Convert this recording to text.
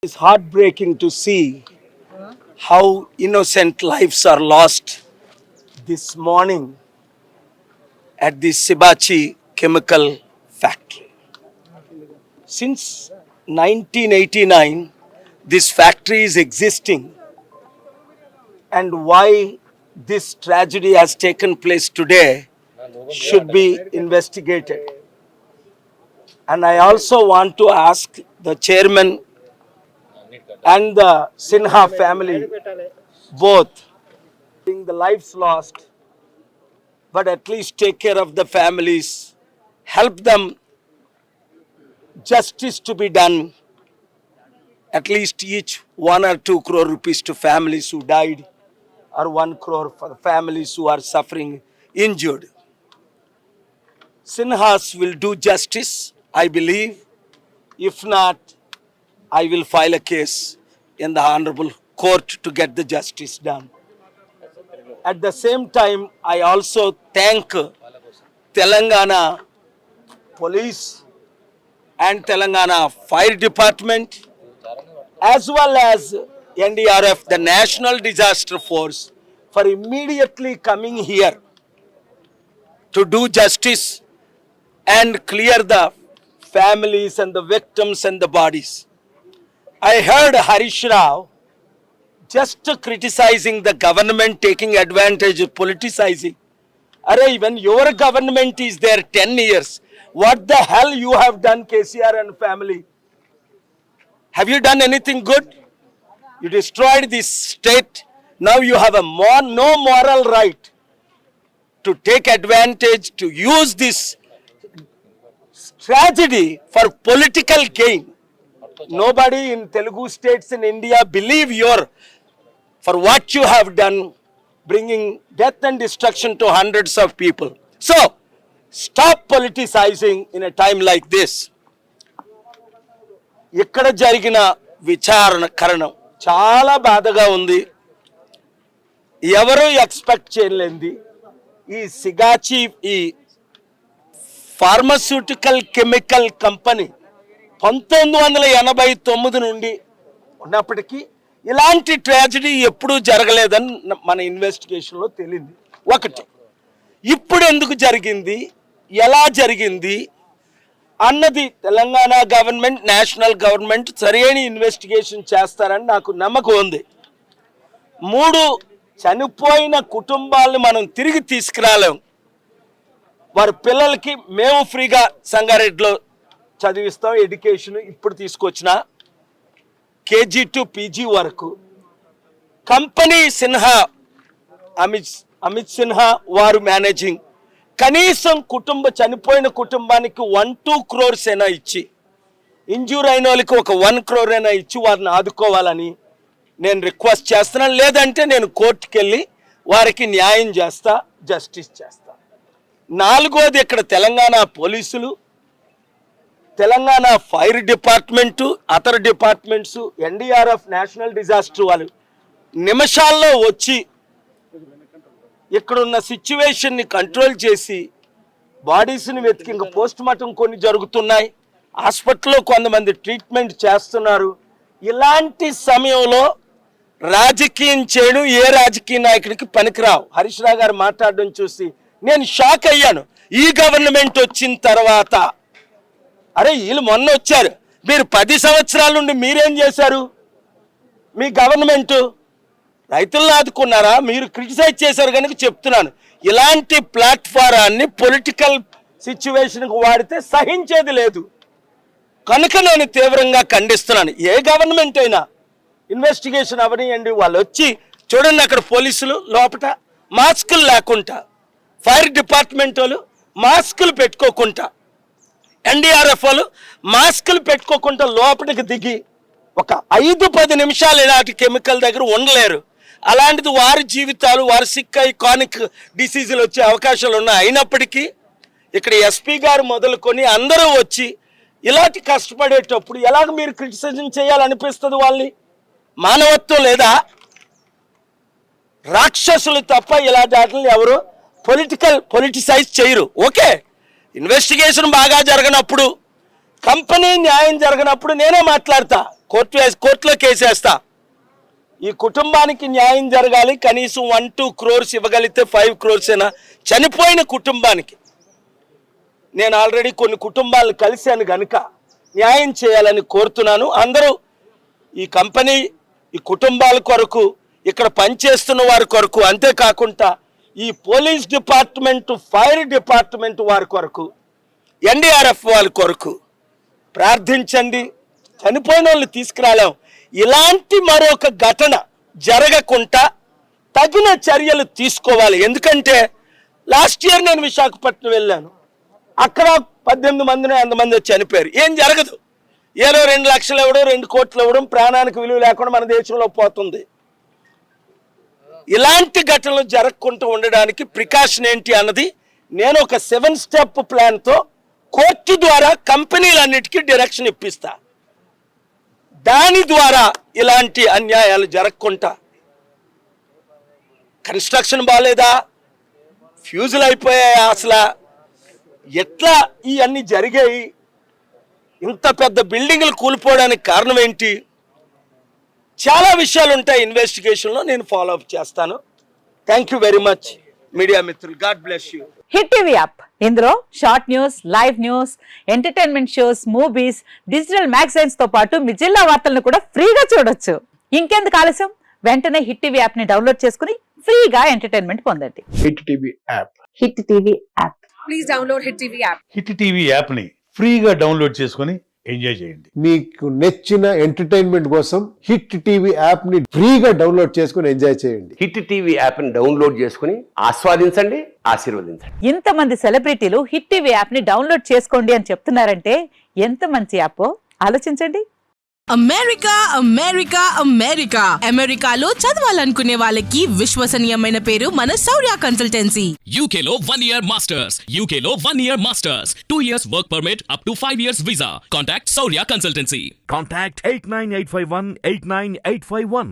It's heartbreaking to see how innocent lives are lost this morning at the Sibachi chemical factory. Since 1989, this factory is existing, and why this tragedy has taken place today should be investigated. And I also want to ask the chairman and the Sinha family, both, the lives lost, but at least take care of the families, help them, justice to be done, at least each 1 or 2 crore rupees to families who died, or 1 crore for the families who are suffering, injured. Sinhas will do justice, I believe. If not, I will file a case in the Honorable Court to get the justice done. At the same time, I also thank Telangana Police and Telangana Fire Department, as well as NDRF, the National Disaster Force, for immediately coming here to do justice and clear the families and the victims and the bodies. I heard Harish Rao just criticizing the government, taking advantage of politicizing. Array, when your government is there 10 years, what the hell you have done, KCR and family? Have you done anything good? You destroyed this state. Now you have no moral right to take advantage, to use this tragedy for political gain. Nobody in Telugu states in India believe for what you have done, bringing death and destruction to hundreds of people. So, stop politicizing in a time like this. ఇక్కడ జరిగిన విచారణ కారణం చాలా బాధగా ఉంది. ఎవరు expect చేయలేంది. ఈ సిగాచి ఈ ఫార్మాస్యూటికల్ కెమికల్ కంపెనీ 1989 నుండి ఉన్నప్పటికీ ఇలాంటి ట్రాజడీ ఎప్పుడూ జరగలేదని మన ఇన్వెస్టిగేషన్లో తేలింది. ఒకటి, ఇప్పుడు ఎందుకు జరిగింది, ఎలా జరిగింది అన్నది తెలంగాణ గవర్నమెంట్, నేషనల్ గవర్నమెంట్ సరైన ఇన్వెస్టిగేషన్ చేస్తారని నాకు నమ్మకం ఉంది. 3, చనిపోయిన కుటుంబాలను మనం తిరిగి తీసుకురాలేం. వారి పిల్లలకి మేము ఫ్రీగా సంగారెడ్డిలో చదివిస్తాం ఎడ్యుకేషన్. ఇప్పుడు తీసుకొచ్చిన కేజీ టు పీజీ వరకు. కంపెనీ సిన్హా, అమిత్ సిన్హా వారు మేనేజింగ్. కనీసం చనిపోయిన కుటుంబానికి 1-2 crores అయినా ఇచ్చి, ఇంజూర్ అయిన వాళ్ళకి ఒక 1 crore అయినా ఇచ్చి వారిని ఆదుకోవాలని నేను రిక్వెస్ట్ చేస్తున్నాను. లేదంటే నేను కోర్టుకు వెళ్ళి వారికి న్యాయం చేస్తా, జస్టిస్ చేస్తా. 4వది, ఇక్కడ తెలంగాణ పోలీసులు, Telangana fire department, other departments, NDRF, national disaster వాళ్ళు నిమిషాల్లో వచ్చి ఇక్కడున్న సిచ్యువేషన్ని కంట్రోల్ చేసి బాడీస్ని వెతికి, ఇంకా పోస్ట్ మార్టం కొన్ని జరుగుతున్నాయి, హాస్పిటల్లో కొంతమంది ట్రీట్మెంట్ చేస్తున్నారు. ఇలాంటి సమయంలో రాజకీయం చేయడం ఏ రాజకీయ నాయకుడికి పనికిరావు. హరీష్ రావు గారు మాట్లాడడం చూసి నేను షాక్ అయ్యాను. ఈ గవర్నమెంట్ వచ్చిన తర్వాత, అరే వీళ్ళు మొన్న వచ్చారు, మీరు 10 సంవత్సరాల నుండి మీరేం చేశారు? మీ గవర్నమెంటు రైతులను ఆదుకున్నారా? మీరు క్రిటిసైజ్ చేశారు కనుక చెప్తున్నాను. ఇలాంటి ప్లాట్ఫారాన్ని పొలిటికల్ సిచ్యువేషన్కి వాడితే సహించేది లేదు కనుక నేను తీవ్రంగా ఖండిస్తున్నాను. ఏ గవర్నమెంట్ అయినా ఇన్వెస్టిగేషన్ అవనియండి. వాళ్ళు వచ్చి చూడండి, అక్కడ పోలీసులు లోపల మాస్కులు లేకుండా, ఫైర్ డిపార్ట్మెంట్ వాళ్ళు మాస్కులు పెట్టుకోకుండా, ఎన్డీఆర్ఎఫ్ వాళ్ళు మాస్కులు పెట్టుకోకుండా లోపలికి దిగి ఒక 5-10 నిమిషాలు ఇలాంటి కెమికల్ దగ్గర ఉండలేరు. అలాంటిది వారి జీవితాలు, వారి సిక్ అయి కానిక్ డిసీజులు వచ్చే అవకాశాలు ఉన్నాయి. అయినప్పటికీ ఇక్కడ ఎస్పీ గారు మొదలుకొని అందరూ వచ్చి ఇలాంటి కష్టపడేటప్పుడు ఎలాగ మీరు క్రిటిసిజం చేయాలనిపిస్తుంది? వాళ్ళని మానవత్వం లేదా? రాక్షసులు తప్ప ఇలాంటి వాటిని ఎవరు పొలిటిసైజ్ చేయరు. ఓకే, ఇన్వెస్టిగేషన్ బాగా జరగనప్పుడు, కంపెనీ న్యాయం జరగనప్పుడు నేనే మాట్లాడతా. కోర్టులో కేసేస్తా. ఈ కుటుంబానికి న్యాయం జరగాలి. కనీసం 1-2 crores ఇవ్వగలిగితే 5 crores అయినా చనిపోయిన కుటుంబానికి. నేను ఆల్రెడీ కొన్ని కుటుంబాలను కలిశాను కనుక న్యాయం చేయాలని కోరుతున్నాను. అందరూ ఈ కంపెనీ, ఈ కుటుంబాల కొరకు, ఇక్కడ పనిచేస్తున్న వారి కొరకు, అంతేకాకుండా ఈ పోలీస్ డిపార్ట్మెంట్, ఫైర్ డిపార్ట్మెంట్ వారి కొరకు, ఎన్డీఆర్ఎఫ్ వారి కొరకు ప్రార్థించండి. చనిపోయిన వాళ్ళు తీసుకురాలేం. ఇలాంటి మరొక ఘటన జరగకుండా తగిన చర్యలు తీసుకోవాలి. ఎందుకంటే లాస్ట్ ఇయర్ నేను విశాఖపట్నం వెళ్ళాను. అక్కడ 18 మందిని 100 మంది చనిపోయారు. ఏం జరగదు. ఏదో 2 లక్షలు ఇవ్వడం, 2 కోట్లు ఇవ్వడం, ప్రాణానికి విలువ లేకుండా మన దేశంలో పోతుంది. ఇలాంటి ఘటనలు జరగకుండా ఉండడానికి ప్రికాషన్ ఏంటి అన్నది నేను ఒక 7 step ప్లాన్తో కోర్టు ద్వారా కంపెనీలన్నిటికీ డైరెక్షన్ ఇప్పిస్తా. దాని ద్వారా ఇలాంటి అన్యాయాలు జరగకుండా, కన్స్ట్రక్షన్ బాగాలేదా, ఫ్యూజులు అయిపోయాయా, అసలు ఎట్లా ఇవన్నీ జరిగాయి, ఇంత పెద్ద బిల్డింగ్లు కూలిపోవడానికి కారణం ఏంటి, చాలా విషయాలు ఉంటాయి ఇన్వెస్టిగేషన్లో. నేను ఫాలో అప్ చేస్తాను. Thank you very much media మిత్రులు. God bless you. Hit TV app, ఇందులో short news, live news, entertainment shows, movies, digital magazines తో పాటు మీ జిల్లా వార్తలను కూడా ఫ్రీగా చూడొచ్చు. ఇంకెందుకు ఆలస్యం, వెంటనే హిట్ టీవీ యాప్ ని డౌన్లోడ్ చేసుకుని ఫ్రీగా ఎంటర్టైన్మెంట్ పొందండి. Hit TV app. Hit TV app. Please download hit TV app. Hit TV యాప్ని ఫ్రీగా డౌన్లోడ్ చేసుకొని ఎంజాయ్ చేయండి. మీకు నచ్చిన ఎంటర్టైన్మెంట్ కోసం హిట్ టీవీ యాప్ ని ఫ్రీగా డౌన్లోడ్ చేసుకుని ఎంజాయ్ చేయండి. హిట్ టీవీ యాప్ని డౌన్లోడ్ చేసుకుని ఆస్వాదించండి, ఆశీర్వదించండి. ఇంతమంది సెలబ్రిటీలు హిట్ టీవీ యాప్ ని డౌన్లోడ్ చేసుకోండి అని చెప్తున్నారంటే ఎంత మంచి యాప్ ఆలోచించండి. అమెరికా అమెరికా అమెరికా అమెరికాలో చదవాలనుకునే వాళ్ళకి విశ్వసనీయమైన పేరు మన శౌర్య కన్సల్టెన్సీ. UK లో 1 year masters, UK లో 1 year masters, 2 years work permit up to 5 years visa. Contact Saurya Consultancy. Contact 89851 89851.